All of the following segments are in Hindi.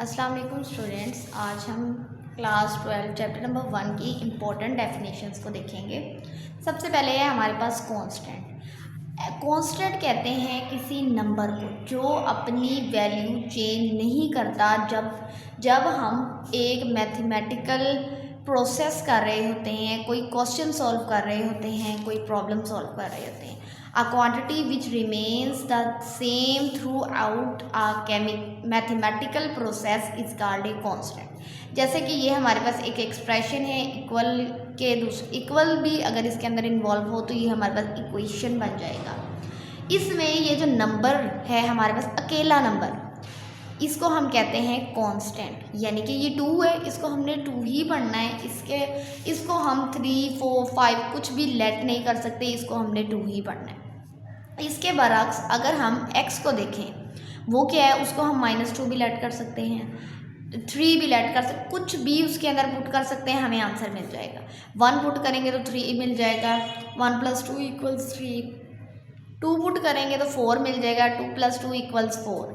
अस्सलाम वालेकुम स्टूडेंट्स। आज हम क्लास 12 चैप्टर नंबर 1 की इम्पोर्टेंट डेफिनेशंस को देखेंगे। सबसे पहले है हमारे पास कांस्टेंट। कांस्टेंट कहते हैं किसी नंबर को जो अपनी वैल्यू चेंज नहीं करता जब हम एक मैथमेटिकल प्रोसेस कर रहे होते हैं, कोई क्वेश्चन सॉल्व कर रहे होते हैं, कोई प्रॉब्लम सॉल्व कर रहे होते हैं। A quantity which remains the same throughout a mathematical process is called a constant। जैसे कि ये हमारे पास एक एक्सप्रेशन है इक्वल भी अगर इसके अंदर इन्वॉल्व हो तो ये हमारे पास इक्वेशन बन जाएगा। इसमें ये जो नंबर है हमारे पास अकेला नंबर, इसको हम कहते हैं कांस्टेंट। यानी कि ये 2 है, इसको हमने 2 ही पढ़ना है। इसको हम 3, 4, 5 कुछ भी लेट नहीं कर सकते, इसको हमने 2 ही पढ़ना है। इसके बरक्स अगर हम x को देखें, वो क्या है, उसको हम -2 भी लेट कर सकते हैं, 3 भी लेट कर सकते, कुछ भी उसके अंदर पुट कर सकते हैं, हमें आंसर मिल जाएगा। 1 पुट करेंगे तो 3 मिल जाएगा, 1 + 2 = 3। 2 पुट करेंगे तो 4 मिल जाएगा, 2 + 2 = 4।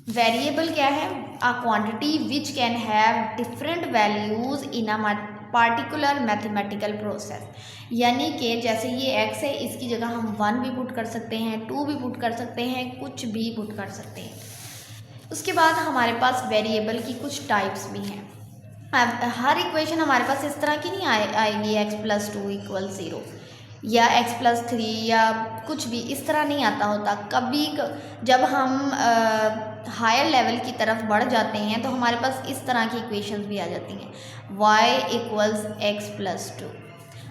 वेरिएबल क्या है? A quantity which can have different values in a particular mathematical process. यानी कि जैसे ये x है, इसकी जगह हम 1 भी पुट कर सकते हैं, 2 भी पुट कर सकते हैं, कुछ भी पुट कर सकते हैं। उसके बाद हमारे पास वेरिएबल की कुछ टाइप्स भी हैं। अब हर इक्वेशन हमारे पास इस तरह की नहीं आएगी x + 2 = 0 या x + 3 या कुछ भी इस तरह नहीं आता होता। कभी जब हम हायर लेवल की तरफ बढ़ जाते हैं तो हमारे पास इस तरह की इक्वेशंस भी आ जाती हैं, y = x + 2।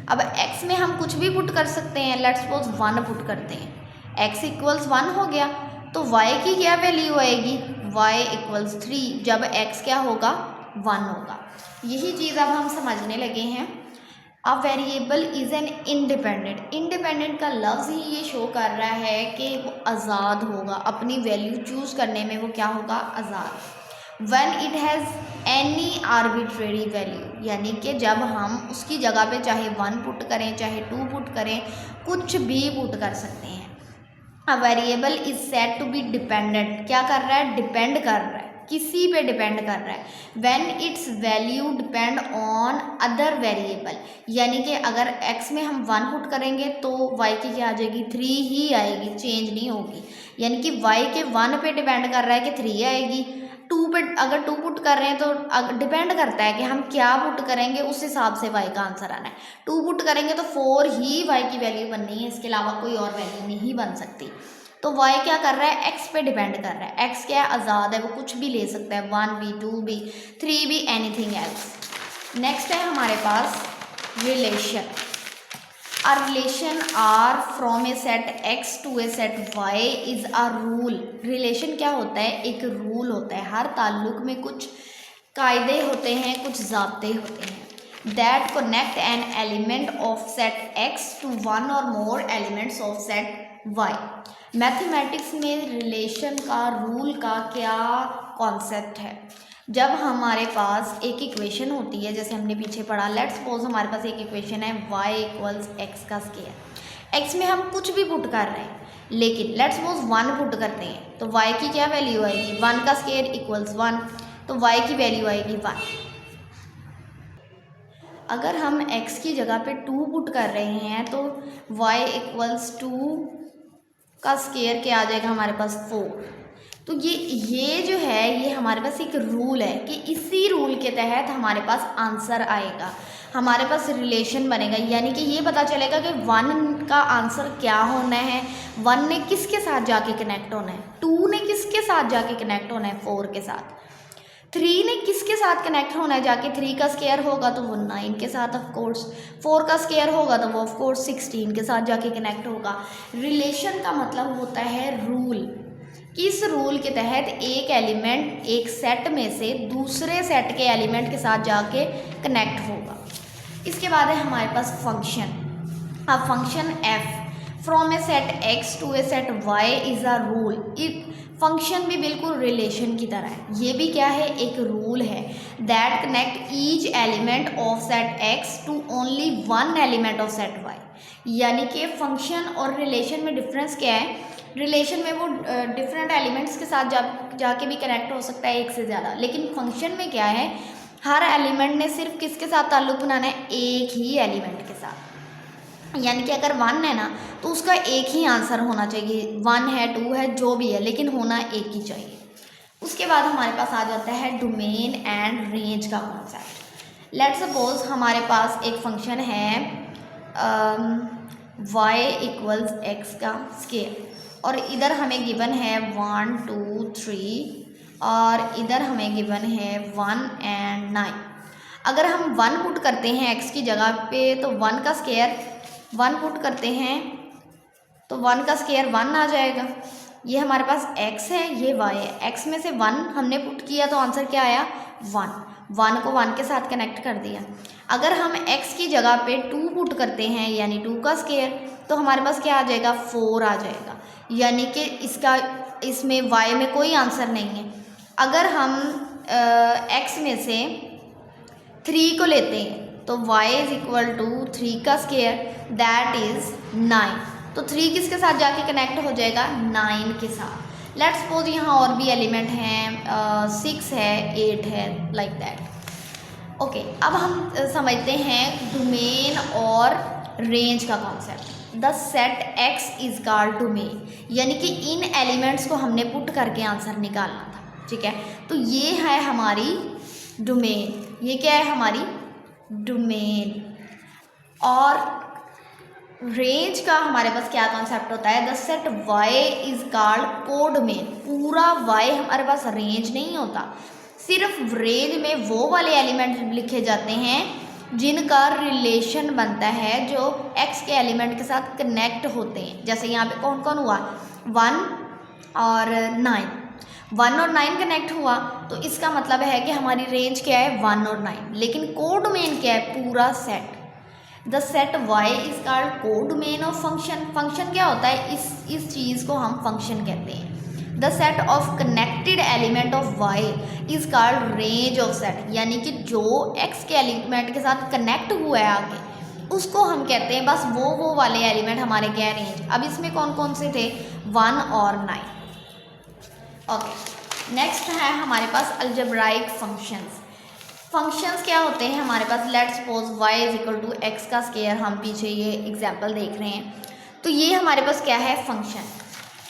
अब x में हम कुछ भी पुट कर सकते हैं। लेट्स सपोज 1 पुट करते हैं, x = 1 हो गया, तो y की क्या वैल्यू आएगी? y = 3 जब x क्या होगा? 1 होगा। यही चीज़ अब हम समझने लगे हैं। A variable is an independent का लफ्ज़ ही ये शो कर रहा है कि वो आज़ाद होगा, अपनी वैल्यू चूज़ करने में वो क्या होगा? आज़ाद। When it has any arbitrary value, यानी कि जब हम उसकी जगह पे चाहे 1 पुट करें, चाहे 2 पुट करें, कुछ भी पुट कर सकते हैं। A variable is said to be dependent. क्या कर रहा है? डिपेंड कर रहा है, किसी पे डिपेंड कर रहा है। When it's value depend on other variable, यानी कि अगर x में हम 1 पुट करेंगे तो y की क्या आ जाएगी? 3 ही आएगी, चेंज नहीं होगी। यानी कि y के 1 पे डिपेंड कर रहा है कि 3 आएगी। 2 पे अगर 2 पुट कर रहे हैं तो डिपेंड करता है कि हम क्या पुट करेंगे, उस हिसाब से y का आंसर आना है। 2 पुट करेंगे तो 4 ही y की वैल्यू बननी है, इसके अलावा कोई और वैल्यू नहीं बन सकती। तो y क्या कर रहा है? x पे डिपेंड कर रहा है। x क्या है? आज़ाद है, वो कुछ भी ले सकता है, 1 भी, 2 भी, 3 भी, एनीथिंग एल्स। नेक्स्ट है हमारे पास relation. A relation R from a set X to a set Y is a rule। Relation क्या होता है? एक रूल होता है। हर ताल्लुक में कुछ कायदे होते हैं, कुछ ज़ाब्ते होते हैं। That connect an element of set X to one or more elements of set Y। Mathematics में रिलेशन का, रूल का क्या कॉन्सेप्ट है? जब हमारे पास एक इक्वेशन होती है, जैसे हमने पीछे पढ़ा, लेट्स सपोज हमारे पास एक इक्वेशन है y = x का स्क्वायर। x में हम कुछ भी पुट कर रहे हैं, लेकिन लेट्स सपोज 1 पुट करते हैं तो y की क्या वैल्यू आएगी? 1 का स्क्वायर = 1, तो y की वैल्यू आएगी 1। अगर हम x की जगह पे 2 पुट कर रहे हैं तो y = 2 का स्क्वायर क्या आ जाएगा हमारे पास? 4। तो ये जो है, ये हमारे पास एक रूल है कि इसी रूल के तहत हमारे पास आंसर आएगा, हमारे पास रिलेशन बनेगा। यानी कि ये पता चलेगा कि 1 का आंसर क्या होना है, 1 ने किसके साथ जाके कनेक्ट होना है, 2 ने किसके साथ जाके कनेक्ट होना है, 4 के साथ, 3 ने किसके साथ कनेक्ट होना है जाके, 3 का स्क्वायर होगा तो वो 9 के साथ ऑफकोर्स, 4 का स्क्वायर होगा तो वो ऑफकोर्स 16 के साथ जाके कनेक्ट होगा। रिलेशन का मतलब होता है रूल। किस रूल के तहत एक एलिमेंट एक सेट में से दूसरे सेट के एलिमेंट के साथ जाके कनेक्ट होगा। इसके बाद है हमारे पास फंक्शन। अब function f from a set x to a set y is a rule. Function भी बिल्कुल रिलेशन की तरह है, ये भी क्या है? एक रूल है। That connect each element of set x to only one element of set y। यानी कि फंक्शन और रिलेशन में डिफरेंस क्या है? रिलेशन में वो डिफरेंट एलिमेंट्स के साथ जाके भी कनेक्ट हो सकता है, एक से ज़्यादा। लेकिन फंक्शन में क्या है, हर एलिमेंट ने सिर्फ किसके साथ ताल्लुक़ बनाना है, एक ही एलिमेंट के साथ। यानी कि अगर 1 है ना तो उसका एक ही आंसर होना चाहिए, 1 है 2 है जो भी है, लेकिन होना एक ही चाहिए। उसके बाद हमारे पास आ जाता है डोमेन एंड रेंज का कॉन्सेप्ट। लेट्स सपोज हमारे पास एक फंक्शन है y इक्वल्स x का स्केयर, और इधर हमें गिवन है 1 2 3 और इधर हमें गिवन है 1 and 9। अगर हम 1 पुट करते हैं x की जगह पे तो 1 का स्केयर 1 पुट करते हैं तो 1 का स्केयर 1 आ जाएगा। ये हमारे पास x है, ये y है। x में से 1 हमने पुट किया तो आंसर क्या आया, 1 को 1 के साथ कनेक्ट कर दिया। अगर हम x की जगह पे 2 पुट करते हैं यानी 2 का स्केयर, तो हमारे पास क्या आ जाएगा, 4 आ जाएगा। यानी कि इसमें y में कोई आंसर नहीं है। अगर हम x में से 3 को लेते हैं तो y इज इक्वल टू 3 का स्केयर दैट इज़ 9। तो 3 किसके साथ जाके कनेक्ट हो जाएगा, 9 के साथ। लेट्स सपोज यहाँ और भी एलिमेंट हैं, 6 है 8 है, लाइक दैट। ओके, अब हम समझते हैं डोमेन और रेंज का concept. The set x is called domain, यानी कि इन एलिमेंट्स को हमने पुट करके आंसर निकालना था, ठीक है। तो ये है हमारी डोमेन, ये क्या है हमारी डोमेन। और रेंज का हमारे पास क्या कॉन्सेप्ट होता है, the set y is called codomain. पूरा y हमारे पास रेंज नहीं होता, सिर्फ रेंज में वो वाले एलिमेंट लिखे जाते हैं जिनका रिलेशन बनता है जो x के एलिमेंट के साथ कनेक्ट होते हैं। जैसे यहाँ पे कौन कौन हुआ, 1 और 9, 1 और 9 कनेक्ट हुआ, तो इसका मतलब है कि हमारी रेंज क्या है, 1 और 9। लेकिन कोडोमेन क्या है, पूरा set. The set y is called codomain of function. Function क्या होता है, इस चीज़ को हम फंक्शन कहते हैं। The set of connected element of y is called range of set, यानी कि जो x के एलिमेंट के साथ कनेक्ट हुआ है आगे, उसको हम कहते हैं बस वो वाले एलिमेंट हमारे क्या है, रेंज। अब इसमें कौन कौन से थे, 1 और 9। ओके, नेक्स्ट है हमारे पास अलजेब्राइक फंक्शंस। फंक्शंस क्या होते हैं हमारे पास, let's suppose y is equal to X का स्केयर, हम पीछे ये एग्जाम्पल देख रहे हैं। तो ये हमारे पास क्या है, फंक्शन।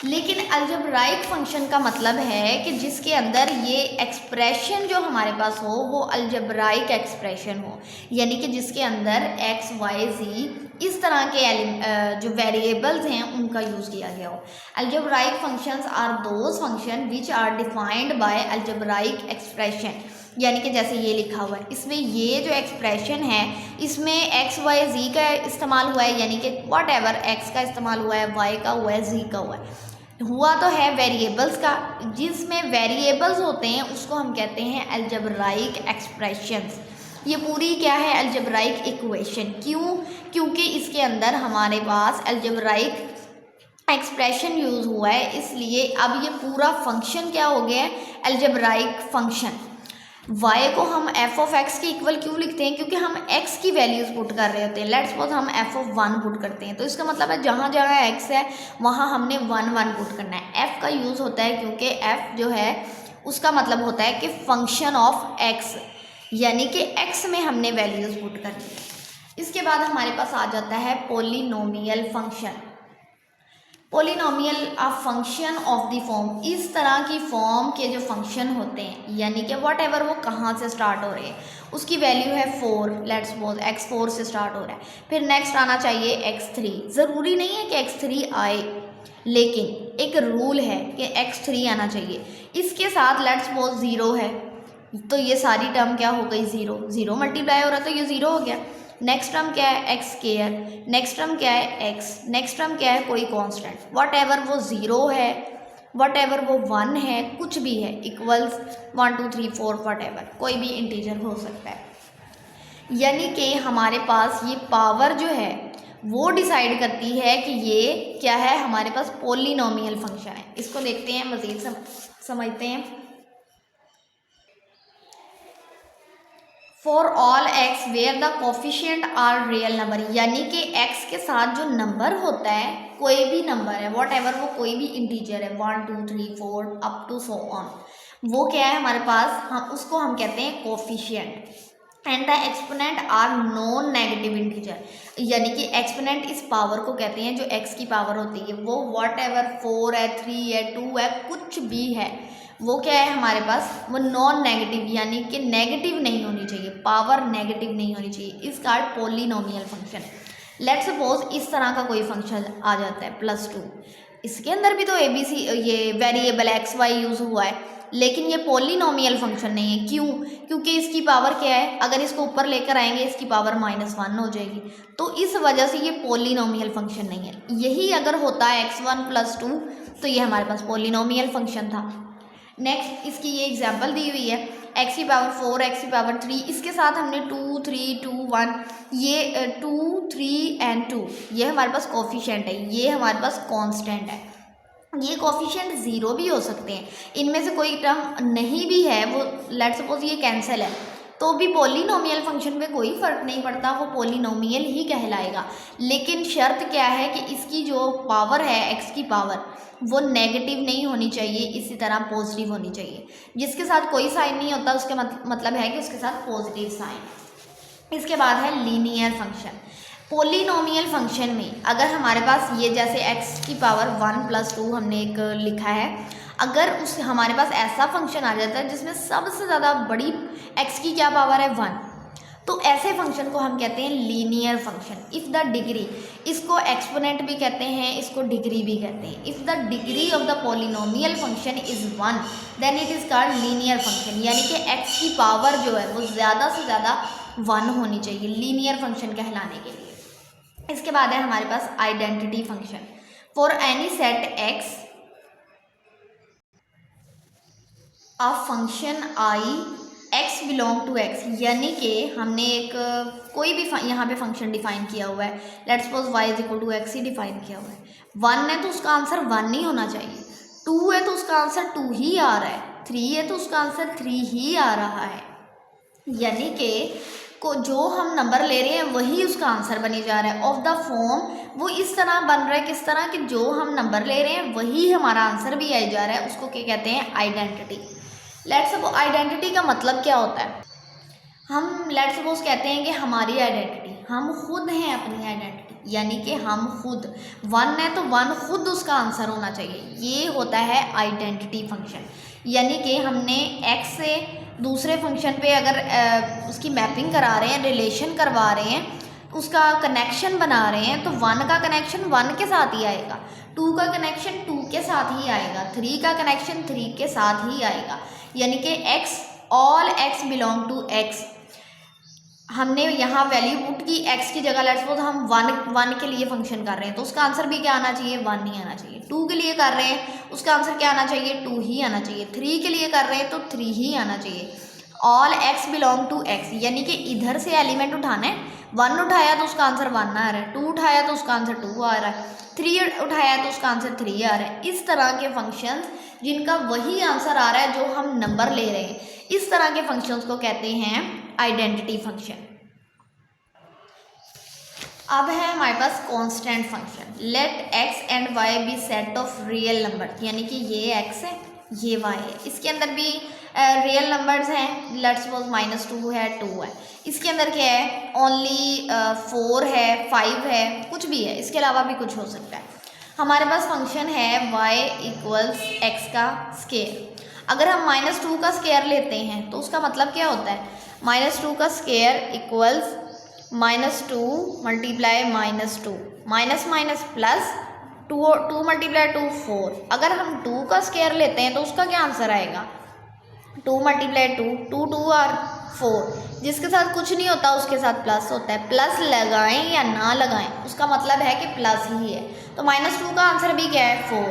लेकिन अलजेब्राइक फंक्शन का मतलब है कि जिसके अंदर ये एक्सप्रेशन जो हमारे पास हो वो अलजेब्राइक एक्सप्रेशन हो, यानी कि जिसके अंदर x y z इस तरह के जो वेरिएबल्स हैं उनका यूज़ किया गया हो। Algebraic functions are those function which are defined by algebraic expression, यानी कि जैसे ये लिखा हुआ है, इसमें ये जो एक्सप्रेशन है इसमें x y z का इस्तेमाल हुआ है, यानी कि वॉट एवर x का इस्तेमाल हुआ है, y का हुआ है, z का हुआ तो है वेरिएबल्स का। जिसमें वेरिएबल्स होते हैं उसको हम कहते हैं अलजेब्राइक एक्सप्रेशंस। ये पूरी क्या है, अलजेब्राइक इक्वेशन। क्यों, क्योंकि इसके अंदर हमारे पास अलजेब्राइक एक्सप्रेशन यूज़ हुआ है, इसलिए अब ये पूरा फंक्शन क्या हो गया है, अलजेब्राइक फंक्शन। y को हम f ऑफ x के इक्वल क्यों लिखते हैं, क्योंकि हम x की वैल्यूज़ पुट कर रहे होते हैं। लेट्स सपोज हम f ऑफ 1 पुट करते हैं, तो इसका मतलब है जहाँ जहाँ x है वहाँ हमने 1 1 पुट करना है। f का यूज़ होता है क्योंकि f जो है उसका मतलब होता है कि फंक्शन ऑफ x, यानी कि x में हमने वैल्यूज़ पुट करनी है। इसके बाद हमारे पास आ जाता है polynomial function. Polynomial a function of the form, इस तरह की फॉर्म के जो फंक्शन होते हैं, यानी कि वॉट एवर वो कहाँ से स्टार्ट हो रहे हैं, उसकी वैल्यू है 4, लेट्स सपोज x4 से स्टार्ट हो रहा है, फिर नेक्स्ट आना चाहिए x3। ज़रूरी नहीं है कि x3 आए, लेकिन एक रूल है कि x3 आना चाहिए। इसके साथ लेट्स सपोज 0 है, तो ये सारी टर्म क्या हो गई, 0 0 मल्टीप्लाई हो रहा है तो ये 0 हो गया। नेक्स्ट टर्म क्या है, एक्स स्केयर, नेक्स्ट टर्म क्या है x, नेक्स्ट टर्म क्या है, कोई कांस्टेंट, वट एवर वो 0 है, वट एवर वो 1 है, कुछ भी है, इक्वल्स 1 2 3 4 वट एवर, कोई भी इंटीजर हो सकता है। यानी कि हमारे पास ये पावर जो है वो डिसाइड करती है कि ये क्या है, हमारे पास पोलिनोमियल फंक्शन है। इसको देखते हैं, मज़ीद समझते हैं। For all x where the coefficient are real number, यानी कि एक्स के साथ जो नंबर होता है, कोई भी नंबर है, वॉट एवर, वो कोई भी इंटीजर है, 1 2 3 4 अप टू सो ऑन, वो क्या है हमारे पास, हम उसको हम कहते हैं coefficient. And the exponent are non negative integer, यानी कि एक्सपोनेंट इस पावर को कहते हैं जो एक्स की पावर होती है, वो वॉट एवर 4 है, 3 है, 2 है, कुछ भी है, वो क्या है हमारे पास, वो नॉन नेगेटिव, यानी कि नेगेटिव नहीं होनी चाहिए, पावर नेगेटिव नहीं होनी चाहिए, इस card polynomial function. Let suppose इस तरह का कोई फंक्शन आ जाता है +2, इसके अंदर भी तो ABC ये वेरिएबल एक्स वाई यूज़ हुआ है, लेकिन ये पॉलिनोमियल फंक्शन नहीं है। क्यों? क्योंकि इसकी पावर क्या है, अगर इसको ऊपर लेकर आएंगे इसकी पावर -1 हो जाएगी, तो इस वजह से ये पॉलिनोमियल फंक्शन नहीं है। यही अगर होता है x1 + 2 तो ये हमारे पास पॉलिनोमियल फंक्शन था। नेक्स्ट इसकी ये एग्जांपल दी हुई है, x की पावर 4, x की पावर 3, इसके साथ हमने 2 3 2 1, ये 2 3 एंड 2, ये हमारे पास कोफिशिएंट है, ये हमारे पास कांस्टेंट है। ये कोफिशिएंट 0 भी हो सकते हैं, इनमें से कोई टर्म नहीं भी है, वो लेट सपोज ये कैंसिल है, तो भी पॉलिनोमियल फंक्शन में कोई फ़र्क नहीं पड़ता, वो पॉलिनोमियल ही कहलाएगा। लेकिन शर्त क्या है कि इसकी जो पावर है एक्स की पावर, वो नेगेटिव नहीं होनी चाहिए, इसी तरह पॉजिटिव होनी चाहिए। जिसके साथ कोई साइन नहीं होता उसके मतलब है कि उसके साथ पॉजिटिव साइन। इसके बाद है लीनियर फंक्शन। पॉलिनोमियल फंक्शन में अगर हमारे पास ये जैसे x की पावर 1 + 2 हमने एक लिखा है, अगर उस हमारे पास ऐसा फंक्शन आ जाता है जिसमें सबसे ज़्यादा बड़ी x की क्या पावर है 1, तो ऐसे फंक्शन को हम कहते हैं linear function. If the degree, इसको एक्सपोनेंट भी कहते हैं, इसको डिग्री भी कहते हैं। If the degree of the polynomial function is 1 then it is called linear function, यानी कि x की पावर जो है वो ज़्यादा से ज़्यादा 1 होनी चाहिए लीनियर फंक्शन कहलाने के लिए। इसके बाद है हमारे पास identity function. For any set x a function I x belong to x, यानी कि हमने एक कोई भी यहाँ पे फंक्शन डिफाइन किया हुआ है, let's suppose y = x he define किया हुआ है। 1 है तो उसका आंसर 1 ही होना चाहिए, 2 है तो उसका आंसर 2 ही आ रहा है, 3 है तो उसका आंसर 3 ही आ रहा है, यानी कि को जो हम नंबर ले रहे हैं वही उसका आंसर बनी जा रहा है। ऑफ द फॉर्म वो इस तरह बन रहा है, किस तरह कि जो हम नंबर ले रहे हैं वही हमारा आंसर भी आई जा रहा है, उसको क्या कहते हैं, आइडेंटिटी। लेट्स सपोज आइडेंटिटी का मतलब क्या होता है, हम लेट्स सपोज कहते हैं कि हमारी आइडेंटिटी, हम खुद हैं अपनी आइडेंटिटी, यानी कि हम खुद 1 है तो 1 खुद उसका आंसर होना चाहिए, ये होता है आइडेंटिटी फंक्शन। यानी कि हमने x से दूसरे फंक्शन पे अगर उसकी मैपिंग करा रहे हैं, रिलेशन करवा रहे हैं, उसका कनेक्शन बना रहे हैं, तो 1 का कनेक्शन 1 के साथ ही आएगा, 2 का कनेक्शन 2 के साथ ही आएगा, 3 का कनेक्शन 3 के साथ ही आएगा, यानी कि x all x belong to x। हमने यहाँ वैल्यू पुट की x की जगह, लेट्स सपोज हम 1 के लिए फंक्शन कर रहे हैं तो उसका आंसर भी क्या आना चाहिए, 1 ही आना चाहिए। 2 के लिए कर रहे हैं उसका आंसर क्या आना चाहिए, 2 ही आना चाहिए। 3 के लिए कर रहे हैं तो 3 ही आना चाहिए। All x belong to x, यानी कि इधर से एलिमेंट उठाना है, 1 उठाया तो उसका आंसर 1 आ रहा है, 2 उठाया तो उसका आंसर 2 आ रहा है, 3 उठाया तो उसका आंसर 3 आ रहा है। इस तरह के फंक्शंस जिनका वही आंसर आ रहा है जो हम नंबर ले रहे हैं, इस तरह के फंक्शंस को कहते हैं आइडेंटिटी फंक्शन। अब है हमारे पास constant function. Let x and y be set of real number, यानी कि ये x है ये y है, इसके अंदर भी रियल नंबर्स हैं, लेट्स सपोज -2 है 2 है, इसके अंदर क्या है, ओनली 4 है 5 है, कुछ भी है, इसके अलावा भी कुछ हो सकता है। हमारे पास फंक्शन है y = x का स्क्वायर। अगर हम -2 का स्क्वायर लेते हैं तो उसका मतलब क्या होता है, -2 का square equals -2 × -2 minus minus plus 2 × 2 4। अगर हम 2 का स्क्वायर लेते हैं तो उसका क्या आंसर आएगा, 2 × 2 2 2 और 4, जिसके साथ कुछ नहीं होता उसके साथ प्लस होता है। प्लस लगाएं या ना लगाएं उसका मतलब है कि प्लस ही है। तो -2 का आंसर भी क्या है 4,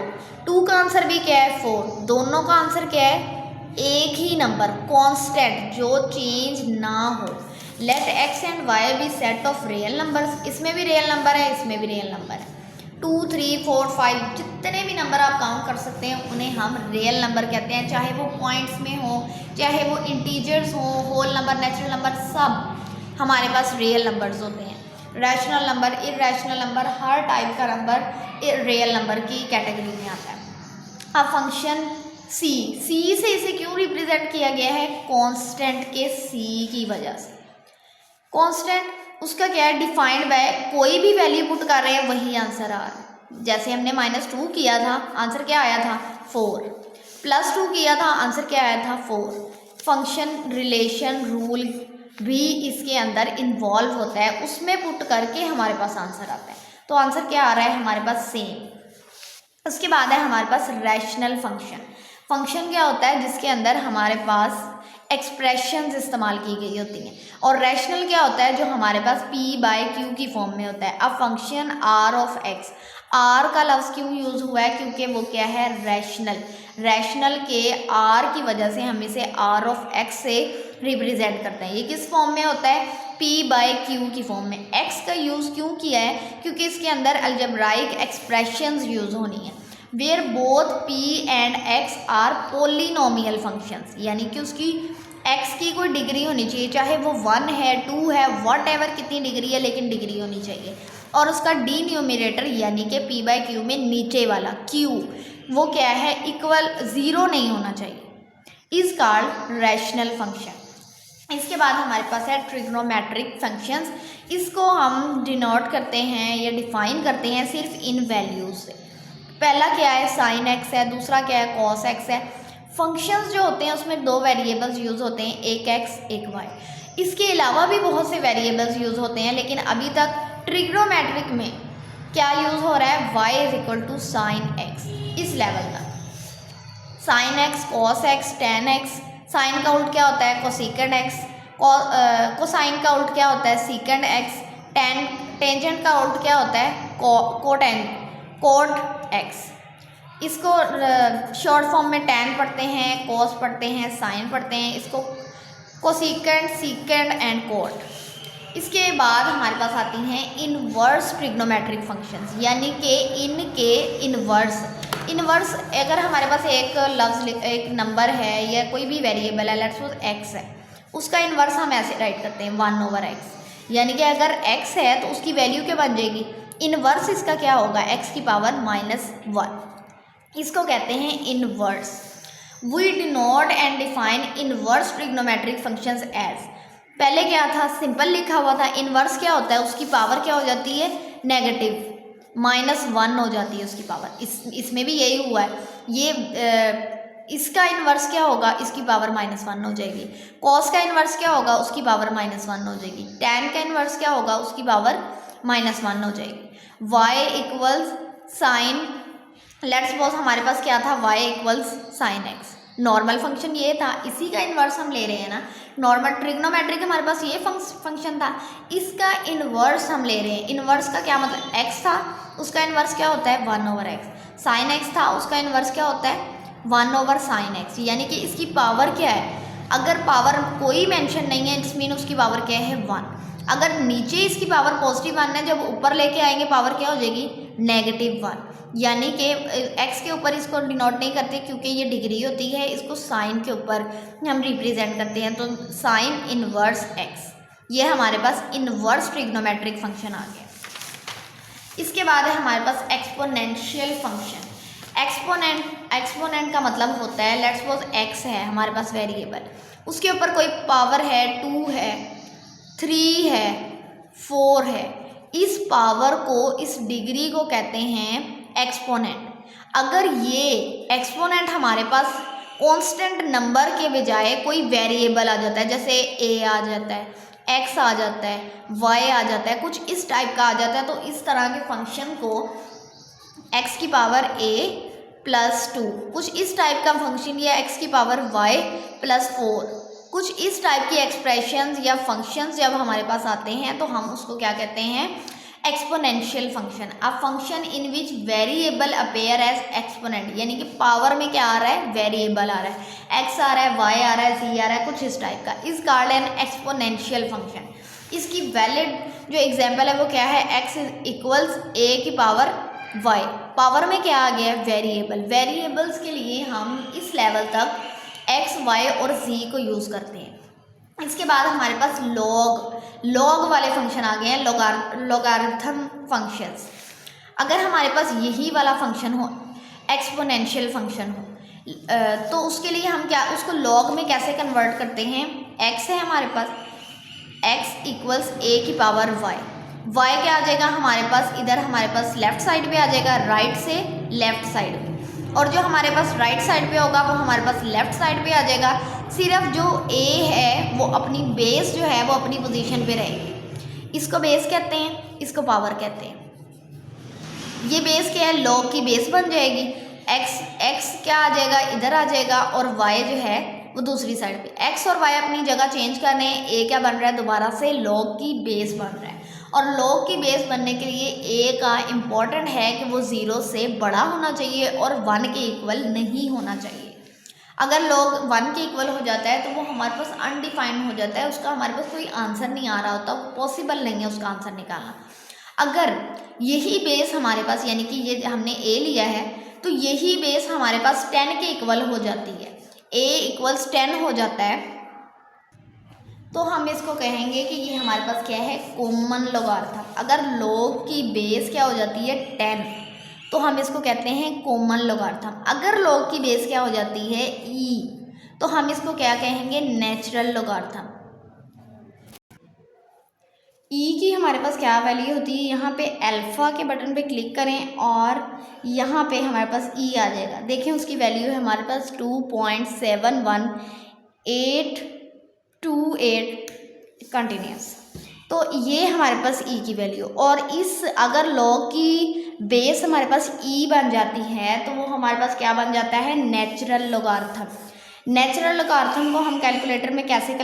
2 का आंसर भी क्या है 4, दोनों का आंसर क्या है, एक ही नंबर कांस्टेंट जो चेंज ना हो। Let x and y be set of real numbers, इसमें भी रियल नंबर है इसमें भी रियल नंबर है। 2 3 4 5 जितने भी नंबर आप काउंट कर सकते हैं उन्हें हम रियल नंबर कहते हैं, चाहे वो पॉइंट्स में हो, चाहे वो इंटीजर्स हो, होल नंबर, नेचुरल नंबर, सब हमारे पास रियल नंबर्स होते हैं। रैशनल नंबर, इरेशनल नंबर, हर टाइप का नंबर रियल नंबर की कैटेगरी में आता है। अब फंक्शन सी से इसे क्यों रिप्रेजेंट किया गया है? कांस्टेंट के सी की वजह से। कांस्टेंट उसका क्या है? डिफाइंड बाय कोई भी वैल्यू पुट कर रहे हैं वही आंसर आ रहा है। जैसे हमने -2 किया था, आंसर क्या आया था? 4। +2 किया था, आंसर क्या आया था? 4। फंक्शन रिलेशन रूल भी इसके अंदर इन्वॉल्व होता है, उसमें पुट करके हमारे पास आंसर आता है। तो आंसर क्या आ रहा है हमारे पास? सेम। उसके बाद है हमारे पास रैशनल फंक्शन। फंक्शन क्या होता है? जिसके अंदर हमारे पास एक्सप्रेशंस इस्तेमाल की गई होती हैं। और रैशनल क्या होता है? जो हमारे पास p/q की फॉर्म में होता है। अब function r of x, r का लफ्ज़ क्यों यूज़ हुआ है? क्योंकि वो क्या है? रैशनल। रैशनल के r की वजह से हम इसे r ऑफ x से रिप्रेजेंट करते हैं। ये किस फॉर्म में होता है? p/q की फॉर्म में। x का यूज़ क्यों किया है? क्योंकि इसके अंदर अलजेब्राइक एक्सप्रेशंस यूज़ होनी है, where both p and x are polynomial functions, यानी कि उसकी x की कोई डिग्री होनी चाहिए, चाहे वो 1 है, 2 है, वट एवर कितनी डिग्री है, लेकिन डिग्री होनी चाहिए। और उसका डिनोमिनेटर यानी कि p/q में नीचे वाला q वो क्या है? इक्वल 0 नहीं होना चाहिए, इज कॉल्ड रैशनल फंक्शन। इसके बाद हमारे पास है ट्रिग्नोमेट्रिक फंक्शंस। इसको हम डिनोट करते हैं या डिफाइन करते हैं सिर्फ इन वैल्यूज से। पहला क्या है? साइन एक्स है, दूसरा क्या है? कॉस एक्स है। फंक्शंस जो होते हैं उसमें 2 वेरिएबल्स यूज़ होते हैं, एक एक्स एक वाई। इसके अलावा भी बहुत से वेरिएबल्स यूज़ होते हैं, लेकिन अभी तक ट्रिग्नोमेट्रिक में क्या यूज़ हो रहा है? y is equal to sine x, इस लेवल का। Sine x, cos x, tan x. Sine का उल्ट क्या होता है? Cosecant x. कोसाइन का उल्ट क्या होता है? सीकेंड एक्स। टेंजेंट का उल्ट क्या होता है? Cot x. इसको शॉर्ट फॉर्म में टैन पढ़ते हैं, कॉस पढ़ते हैं, साइन पढ़ते हैं, इसको कोसेकेंड, सीकेंड एंड कोट। इसके बाद हमारे पास आती हैं इनवर्स ट्रिग्नोमेट्रिक फंक्शंस, यानी कि इनके इनवर्स। इनवर्स अगर हमारे पास एक लफ्ज़, एक नंबर है या कोई भी वेरिएबल है, लेट्स सपोज x है, उसका इनवर्स हम ऐसे राइट करते हैं 1/x, यानी कि अगर x है तो उसकी वैल्यू क्या बन जाएगी? इनवर्स इसका क्या होगा? x की पावर -1। इसको कहते हैं inverse. We denote and define inverse trigonometric functions as, पहले क्या था? सिंपल लिखा हुआ था। इनवर्स क्या होता है? उसकी पावर क्या हो जाती है? नेगेटिव, -1 हो जाती है उसकी पावर। इसमें भी यही हुआ है। इसका इन्वर्स क्या होगा? इसकी पावर -1 हो जाएगी। कॉस का इन्वर्स क्या होगा? उसकी पावर -1 हो जाएगी। टैन का इन्वर्स क्या होगा? उसकी पावर -1 हो जाएगी। y equals sine, let's suppose हमारे पास क्या था? y equals sine x. Normal function ये था, इसी का इन्वर्स हम ले रहे हैं ना। नॉर्मल ट्रिग्नोमेट्रिक हमारे पास ये फंक्शन था, इसका इन्वर्स हम ले रहे हैं। इन्वर्स का क्या मतलब? x था, उसका इन्वर्स क्या होता है? 1/x। साइन x था, उसका इन्वर्स क्या होता है? 1/sin x, यानी कि इसकी पावर क्या है? अगर पावर कोई मेंशन नहीं है, इट्स मीन उसकी पावर क्या है? 1। अगर नीचे इसकी पावर पॉजिटिव 1 है, जब ऊपर लेके आएंगे पावर क्या हो जाएगी? -1, यानी कि x के ऊपर इसको डिनोट नहीं करते क्योंकि ये डिग्री होती है, इसको साइन के ऊपर हम रिप्रेजेंट करते हैं। तो साइन इनवर्स x, ये हमारे पास इनवर्स ट्रिग्नोमेट्रिक फंक्शन आ गया। इसके बाद है हमारे पास एक्सपोनेंशियल फंक्शन। एक्सपोनेंट का मतलब होता है, लेट्स सपोज x है हमारे पास वेरिएबल, उसके ऊपर कोई पावर है, 2 है, 3 है, 4 है। इस पावर को, इस डिग्री को कहते हैं एक्सपोनेंट। अगर ये एक्सपोनेंट हमारे पास कांस्टेंट नंबर के बजाय कोई वेरिएबल आ जाता है, जैसे a आ जाता है, x आ जाता है, y आ जाता है, कुछ इस टाइप का आ जाता है, तो इस तरह के फंक्शन को x की पावर a + 2, कुछ इस टाइप का फंक्शन, या x की पावर y + 4, कुछ इस टाइप की एक्सप्रेशंस या फंक्शंस जब हमारे पास आते हैं तो हम उसको क्या कहते हैं? Exponential function. A function in which variable appear as exponent, यानी कि पावर में क्या आ रहा है? वेरिएबल आ रहा है, x आ रहा है, y आ रहा है, z आ रहा है, कुछ इस टाइप का, is called N exponential function. इसकी वैलिड जो एग्जाम्पल है वो क्या है? x इक्वल्स a की पावर वाई। पावर में क्या आ गया है? वेरिएबल। वेरिएबल्स के लिए हम इस लेवल तक एक्स, वाई और जी को यूज़ करते हैं। इसके बाद हमारे पास लॉग वाले फंक्शन आ गए हैं, लॉगरिथम फंक्शंस। अगर हमारे पास यही वाला फंक्शन हो, एक्सपोनेंशियल फंक्शन हो, तो उसके लिए हम क्या उसको लॉग में कैसे कन्वर्ट करते हैं? एक्स है हमारे पास, x इक्वल्स ए की पावर वाई। वाई क्या आ जाएगा हमारे पास? इधर हमारे पास लेफ्ट साइड पे आ जाएगा, राइट से लेफ्ट साइड पे, और जो हमारे पास राइट साइड पे होगा वो हमारे पास लेफ्ट साइड पे आ जाएगा। सिर्फ जो a है वो अपनी बेस जो है वो अपनी पोजीशन पे रहेगी। इसको बेस कहते हैं, इसको पावर कहते हैं। ये बेस क्या है? लॉग की बेस बन जाएगी। x क्या आ जाएगा? इधर आ जाएगा, और y जो है वो दूसरी साइड पे। x और y अपनी जगह चेंज कर रहे हैं। a क्या बन रहा है? दोबारा से लॉग की बेस बन रहा है, और लॉग की बेस बनने के लिए a का इम्पॉर्टेंट है कि वो 0 से बड़ा होना चाहिए और 1 के इक्वल नहीं होना चाहिए। अगर लॉग 1 के इक्वल हो जाता है तो वो हमारे पास अनडिफाइंड हो जाता है, उसका हमारे पास कोई आंसर नहीं आ रहा होता, पॉसिबल नहीं है उसका आंसर निकालना। अगर यही बेस हमारे पास, यानी कि ये हमने a लिया है, तो यही बेस हमारे पास 10 के इक्वल हो जाती है, a इक्वल्स 10 हो जाता है, तो हम इसको कहेंगे कि ये हमारे पास क्या है? Common logarithm. अगर लॉग की बेस क्या हो जाती है? 10, तो हम इसको कहते हैं कॉमन लॉगरिथम। अगर लॉग की बेस क्या हो जाती है? e, तो हम इसको क्या कहेंगे? Natural logarithm. ई की हमारे पास क्या वैल्यू होती है? यहाँ पे अल्फ़ा के बटन पे क्लिक करें और यहाँ पे हमारे पास ई आ जाएगा। देखें उसकी वैल्यू है हमारे पास 2.71828 कंटिन्यूस। तो ये हमारे पास ई की वैल्यू, और इस अगर लॉग की बेस हमारे पास ई बन जाती है तो वो हमारे पास क्या बन जाता है? Natural logarithm. नेचुरल लॉगरिथम को हम कैलकुलेटर में कैसे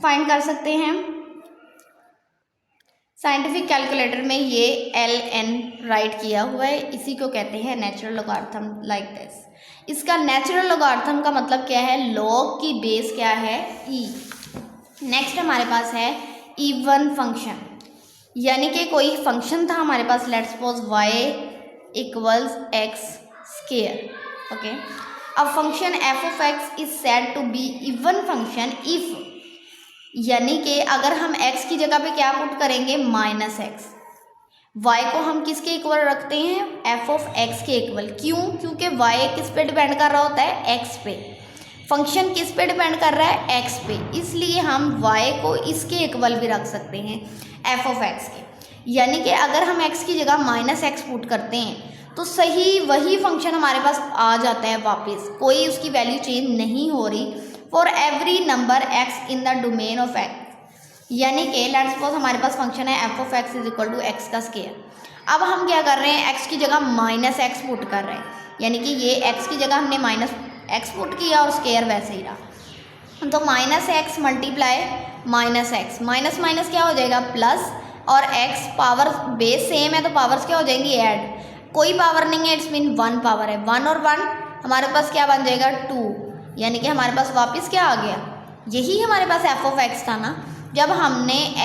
फाइंड कर सकते हैं? साइंटिफिक कैलकुलेटर में ये ln राइट किया हुआ है, इसी को कहते हैं नेचुरल लॉगरिथम, लाइक दिस। इसका नेचुरल लॉगरिथम का मतलब क्या है? लॉग की बेस क्या है? e। नेक्स्ट हमारे पास है इवन फंक्शन, यानी कि कोई फंक्शन था हमारे पास, let's suppose y equals x square. Okay, a function f of x is said to be even function if, यानी कि अगर हम x की जगह पे क्या पुट करेंगे? -x। y को हम किसके इक्वल रखते हैं? f ऑफ x के इक्वल। क्यों? क्योंकि y किस पे डिपेंड कर रहा होता है? x पे। फंक्शन किस पे डिपेंड कर रहा है? x पे, इसलिए हम y को इसके इक्वल भी रख सकते हैं, f ऑफ x के। यानी कि अगर हम x की जगह -x पुट करते हैं तो सही वही फंक्शन हमारे पास आ जाता है वापस, कोई उसकी वैल्यू चेंज नहीं हो रही for every number x in the domain of x। यानी कि लेट्स सपोज हमारे पास फंक्शन है f of x is equal to x का स्क्वायर। अब हम क्या कर रहे हैं? x की जगह -x पुट कर रहे हैं, यानी कि ये x की जगह हमने -x पुट किया और स्क्वायर वैसे ही रहा। तो -x multiply -x, minus minus क्या हो जाएगा? प्लस, और x पावर बेस सेम है तो पावर्स क्या हो जाएंगी? ऐड। कोई पावर नहीं है, इट्स मीन 1 पावर है। 1 और 1 हमारे पास क्या बन जाएगा? 2, यानी कि हमारे पास वापस क्या आ गया? यही हमारे पास f ऑफ x था ना। जब हमने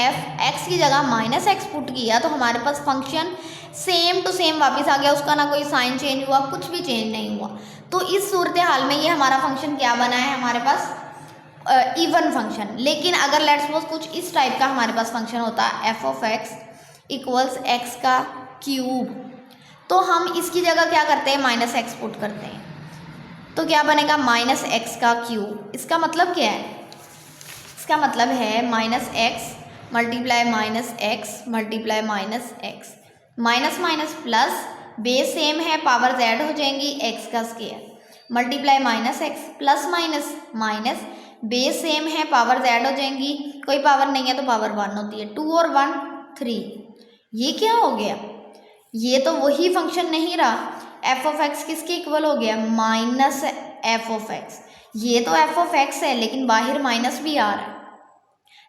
x की जगह -x पुट किया तो हमारे पास फंक्शन सेम टू सेम वापस आ गया, उसका ना कोई साइन चेंज हुआ, कुछ भी चेंज नहीं हुआ। तो इस सूरत हाल में ये हमारा फंक्शन क्या बना है? हमारे पास इवन फंक्शन। लेकिन अगर लेट्स सपोज कुछ इस टाइप का हमारे पास फंक्शन होता है f of x equals x का क्यूब, तो हम इसकी जगह क्या करते हैं? -x पुट करते हैं, तो क्या बनेगा? -x का क्यूब। इसका मतलब क्या है? इसका मतलब है -x multiply -x multiply -x, minus minus plus, base same है, पावर ऐड हो जाएंगी, x का square multiply -x plus minus minus, base same है, पावर ऐड हो जाएंगी, कोई पावर नहीं है तो पावर 1 होती है। 2 और 1 3। ये क्या हो गया? ये तो वही फंक्शन नहीं रहा। f ऑफ x किसके इक्वल हो गया? -f of x। ये तो f ऑफ x है लेकिन बाहर माइनस भी आ रहा है।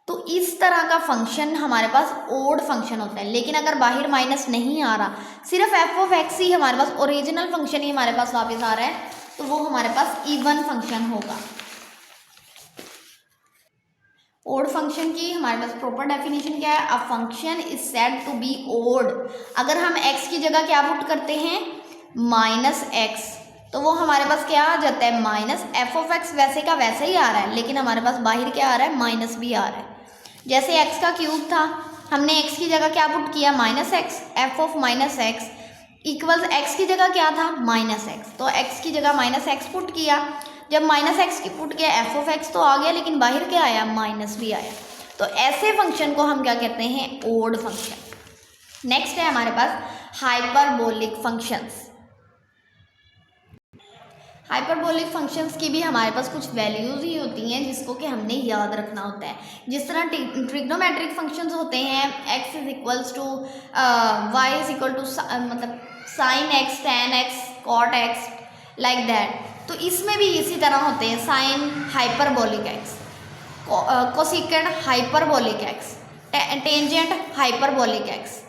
तो इस तरह का फंक्शन हमारे पास ओड फंक्शन होता है, लेकिन अगर बाहर माइनस नहीं आ रहा, सिर्फ f ऑफ x ही हमारे पास ओरिजिनल फंक्शन ही हमारे पास वापस आ रहा है, तो वो हमारे पास इवन फंक्शन होगा। ओड फंक्शन की हमारे पास प्रॉपर डेफिनेशन क्या है? A function is said to be odd. अगर हम x की जगह क्या पुट करते हैं? माइनस एक्स, तो वो हमारे पास क्या आ जाता है? Minus F of x. वैसे का वैसे ही आ रहा है, लेकिन हमारे पास बाहर क्या आ रहा है? माइनस भी आ रहा है। जैसे एक्स का क्यूब था, हमने एक्स की जगह क्या पुट किया? Minus x. F of minus x equals x की जगह क्या था? Minus x. तो एक्स की जगह माइनस एक्स पुट किया। जब माइनस एक्स की पुट किया, एफ ऑफ एक्स तो आ गया, लेकिन बाहर क्या आया? माइनस भी आया। तो ऐसे फंक्शन को हम क्या कहते हैं? Odd function. नेक्स्ट है हमारे पास हाइपरबोलिक फंक्शंस। हाइपरबोलिक फंक्शंस की भी हमारे पास कुछ वैल्यूज़ ही होती हैं जिसको कि हमने याद रखना होता है। जिस तरह ट्रिग्नोमेट्रिक फंक्शंस होते हैं, x is equals to y is equal to मतलब sine x, tan x, cot x, like that. तो इसमें भी इसी तरह होते हैं। Sine hyperbolic x, cosecant hyperbolic x, tangent hyperbolic x.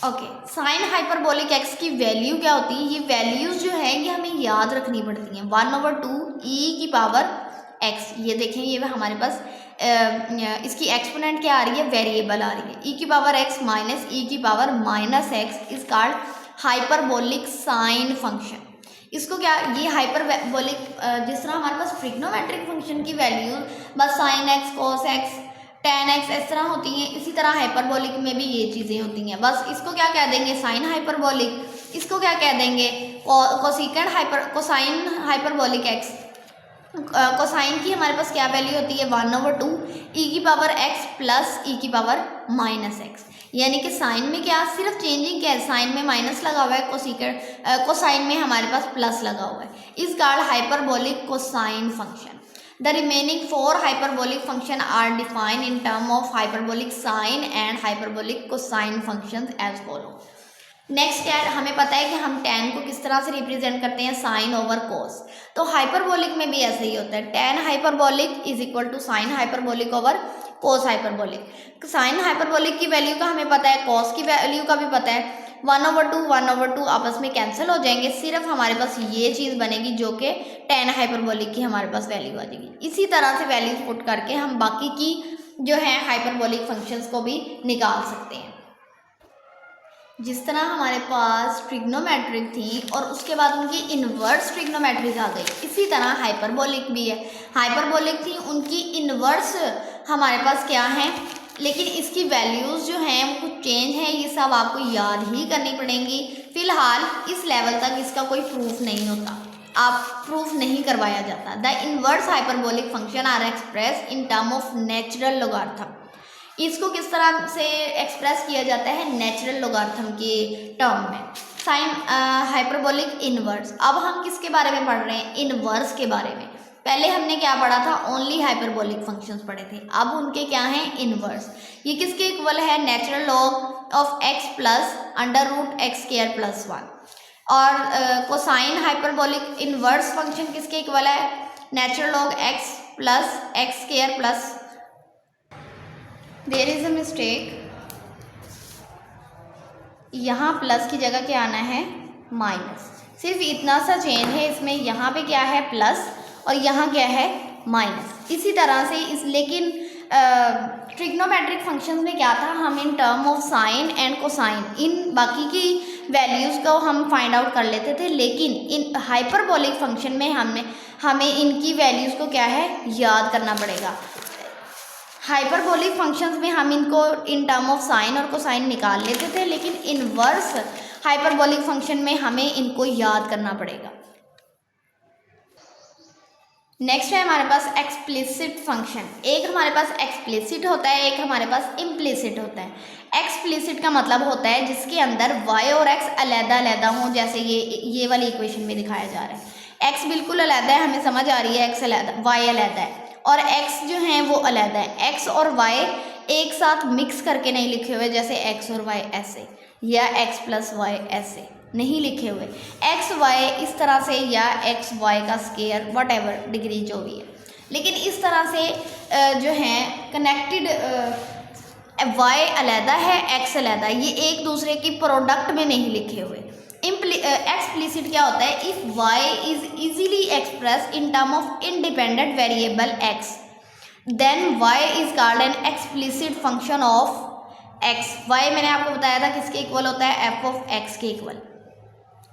Okay, sine hyperbolic x की वैल्यू क्या होती है? ये वैल्यूज़ जो है ये हमें याद रखनी पड़ती हैं। 1/2 ई की पावर एक्स, ये देखें, ये हमारे पास इसकी एक्सपोनेंट क्या आ रही है? वेरिएबल आ रही है। ई की पावर एक्स माइनस ई की power minus x is called hyperbolic sine function. इसको क्या, ये हाइपरबोलिक जिस तरह हमारे पास ट्रिग्नोमेट्रिक फंक्शन की वैल्यू बस sine x, cos x, tan x इस तरह होती हैं, इसी तरह हाइपरबोलिक में भी ये चीज़ें होती हैं। बस इसको क्या कह देंगे? Sine hyperbolic. इसको क्या कह देंगे? Cosine hyperbolic x. कोसाइन की हमारे पास क्या वैल्यू होती है? 1/2 ई की पावर एक्स प्लस ई की पावर माइनस एक्स। यानी कि साइन में क्या सिर्फ चेंजिंग क्या है? साइन में माइनस लगा हुआ है, कोसाइन में हमारे पास प्लस लगा हुआ है। Is called hyperbolic cosine function. The remaining 4 hyperbolic function are defined in term of hyperbolic sine and hyperbolic cosine functions as follow. Next क्या है? हमें पता है कि हम tan को किस तरह से रिप्रेजेंट करते हैं? Sine over cos. तो हाइपरबोलिक में भी ऐसे ही होता है। tan hyperbolic is equal to sine hyperbolic over cos hyperbolic. Sine hyperbolic की वैल्यू का हमें पता है, कोस की वैल्यू का भी पता है। 1/2 आपस में कैंसिल हो जाएंगे, सिर्फ हमारे पास ये चीज़ बनेगी जो कि tan हाइपरबोलिक की हमारे पास वैल्यू आ जाएगी। इसी तरह से वैल्यूज पुट करके हम बाकी की जो है हाइपरबोलिक फंक्शंस को भी निकाल सकते हैं। जिस तरह हमारे पास ट्रिग्नोमेट्रिक थी और उसके बाद उनकी इन्वर्स ट्रिग्नोमेट्रिक आ गई, इसी तरह हाइपरबोलिक भी है। हाइपरबोलिक थी, उनकी इन्वर्स हमारे पास क्या है, लेकिन इसकी वैल्यूज़ जो हैं वो कुछ चेंज है। ये सब आपको याद ही करनी पड़ेंगी। फिलहाल इस लेवल तक इसका कोई प्रूफ नहीं होता, आप प्रूफ नहीं करवाया जाता। The inverse hyperbolic function are express in term of natural logarithm. इसको किस तरह से एक्सप्रेस किया जाता है? नेचुरल लोगार्थम के टर्म में। Sine hyperbolic inverse. अब हम किसके बारे में पढ़ रहे हैं? इन्वर्स के बारे में। पहले हमने क्या पढ़ा था? ओनली हाइपरबोलिक फंक्शंस पढ़े थे। अब उनके क्या हैं? इन्वर्स। ये किसके इक्वल है? Natural log of x plus √x² + 1। और कोसाइन हाइपरबोलिक इन्वर्स फंक्शन किसके इक्वल है? Natural log x plus x² plus, there is a mistake, यहाँ प्लस की जगह क्या आना है? माइनस। सिर्फ इतना सा चेंज है इसमें, यहाँ पे क्या है? प्लस और यहाँ क्या है? माइनस। इसी तरह से लेकिन ट्रिग्नोमेट्रिक फंक्शंस में क्या था? हम in term of sine and cosine इन बाकी की वैल्यूज़ को हम फाइंड आउट कर लेते थे, लेकिन इन हाइपरबोलिक फंक्शन में हमें इनकी वैल्यूज़ को क्या है? याद करना पड़ेगा। हाइपरबोलिक फंक्शंस में हम इनको इन टर्म ऑफ साइन और कोसाइन निकाल लेते थे, लेकिन इनवर्स हाइपरबोलिक फंक्शन में हमें इनको याद करना पड़ेगा। नेक्स्ट है हमारे पास एक्सप्लिसिट फंक्शन। एक हमारे पास एक्सप्लिसिट होता है, एक हमारे पास इम्प्लिसिट होता है। एक्सप्लिसिट का मतलब होता है जिसके अंदर y और x अलग-अलग हों, जैसे ये वाली इक्वेशन में दिखाया जा रहा है। x बिल्कुल अलग है, हमें समझ आ रही है, x अलग, y अलग है, और x जो हैं वो अलग है। x और y एक साथ मिक्स करके नहीं लिखे हुए, जैसे x और y ऐसे, या x + y ऐसे नहीं लिखे हुए। x y इस तरह से, या x y का स्केयर वट डिग्री जो भी है, लेकिन इस तरह से जो है कनेक्टेड y अलहदा है, x अलहदा है, ये एक दूसरे की प्रोडक्ट में नहीं लिखे हुए। एक्सप्लिसिट क्या होता है? If y is easily express in term of independent variable x, then y is called an explicit function of x. Y मैंने आपको बताया था किसके इक्वल होता है, एफ ऑफ एक्स के इक्वल।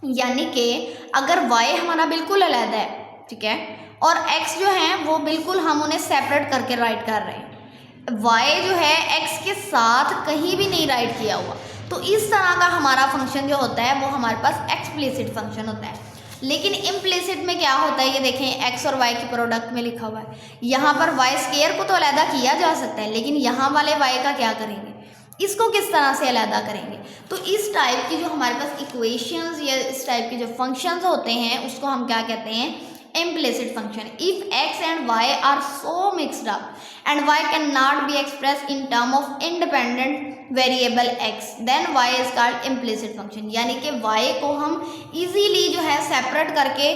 यानी कि अगर वाई हमारा बिल्कुल अलग है, ठीक है, और एक्स जो है वो बिल्कुल हम उन्हें सेपरेट करके राइट कर रहे हैं, वाई जो है एक्स के साथ कहीं भी नहीं राइट किया हुआ, तो इस तरह का हमारा फंक्शन जो होता है वो हमारे पास एक्सप्लिसिट फंक्शन होता है। लेकिन इम्प्लिसिट में क्या होता है, ये देखें एक्स और वाई के प्रोडक्ट में लिखा हुआ है। यहाँ पर वाई स्क्वायर को तो अलहदा किया जा सकता है, लेकिन यहाँ वाले वाई का क्या करेंगे, इसको किस तरह से अलहदा करेंगे। तो इस टाइप की जो हमारे पास इक्वेशंस या इस टाइप के जो फंक्शंस होते हैं उसको हम क्या कहते हैं, implicit function. If x and y are so mixed up and y can not be express in term of independent variable x, then y is called implicit function. यानी कि वाई को हम इजीली जो है सेपरेट करके,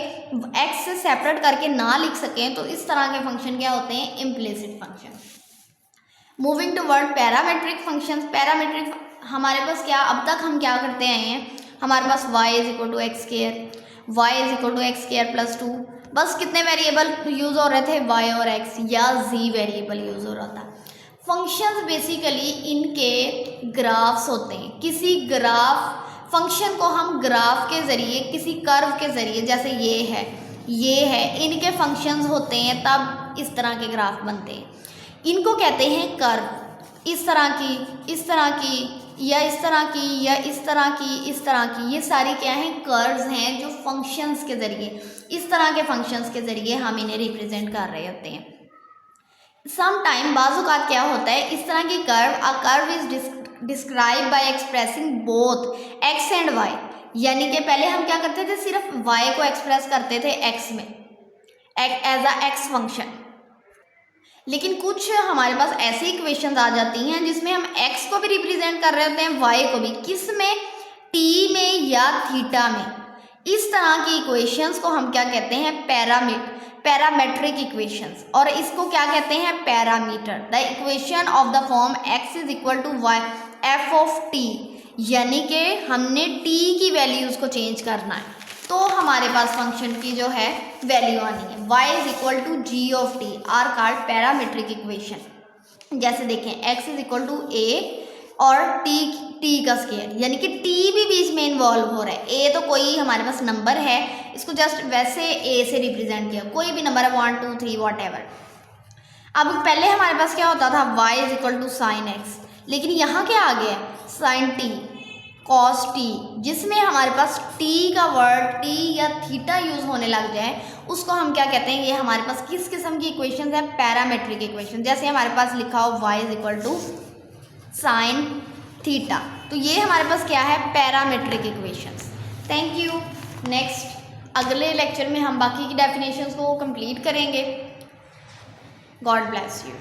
एक्स से सेपरेट करके ना लिख सकें, तो इस तरह के फंक्शन क्या होते हैं, implicit function. Moving toward parametric functions. Parametric हमारे पास क्या, अब तक हम क्या करते आए हैं, हमारे पास y is equal to x square, y is equal to x square plus 2, बस कितने वेरिएबल यूज़ हो रहे थे, y और x, या z वेरिएबल यूज़ हो रहा था। फंक्शंस बेसिकली इनके ग्राफ्स होते हैं। किसी ग्राफ फंक्शन को हम ग्राफ के ज़रिए, किसी कर्व के ज़रिए, जैसे ये है, इनके फंक्शंस होते हैं, तब इस तरह के ग्राफ बनते हैं। इनको कहते हैं कर्व। इस तरह की, इस तरह की, या इस तरह की, या इस तरह की, इस तरह की, ये सारी क्या हैं, कर्व्स हैं जो फंक्शंस के ज़रिए, इस तरह के फंक्शंस के ज़रिए हम इन्हें रिप्रेजेंट कर रहे होते हैं। सम टाइम बाज़-औक़ात क्या होता है, इस तरह की curve, a curve is describe by expressing both x and y. यानी कि पहले हम क्या करते थे, सिर्फ वाई को एक्सप्रेस करते थे एक्स में, एज अ एक्स फंक्शन। लेकिन कुछ हमारे पास ऐसी इक्वेशंस आ जाती हैं जिसमें हम x को भी रिप्रेजेंट कर रहे होते हैं, y को भी, किस में, t में या थीटा में। इस तरह की इक्वेशंस को हम क्या कहते हैं, पैरामेट्रिक इक्वेशंस, और इसको क्या कहते हैं, parameter. The equation of the form x is equal to y f of t, यानी कि हमने t की वैल्यूज़ को चेंज करना है, तो हमारे पास फंक्शन की जो है वैल्यू आनी है। y is equal to g of t are called parametric equation. जैसे देखें x is equal to a और t का स्क्वायर, यानी कि t भी बीच में इन्वॉल्व हो रहा है। a तो कोई हमारे पास नंबर है, इसको जस्ट वैसे a से रिप्रेजेंट किया, कोई भी नंबर है 1 2 3 वॉट एवर। अब पहले हमारे पास क्या होता था, y is equal to sine x, लेकिन यहाँ क्या आ गया, साइन टी कॉस टी, जिसमें हमारे पास t का वर्ड t या थीटा यूज़ होने लग जाए, उसको हम क्या कहते हैं, ये हमारे पास किस किस्म की इक्वेशन है, पैरामेट्रिक इक्वेशन। जैसे हमारे पास लिखा हो y is equal to sine theta, तो ये हमारे पास क्या है, parametric equations. Thank you. Next अगले लेक्चर में हम बाकी की डेफिनेशंस को कंप्लीट करेंगे। God bless you.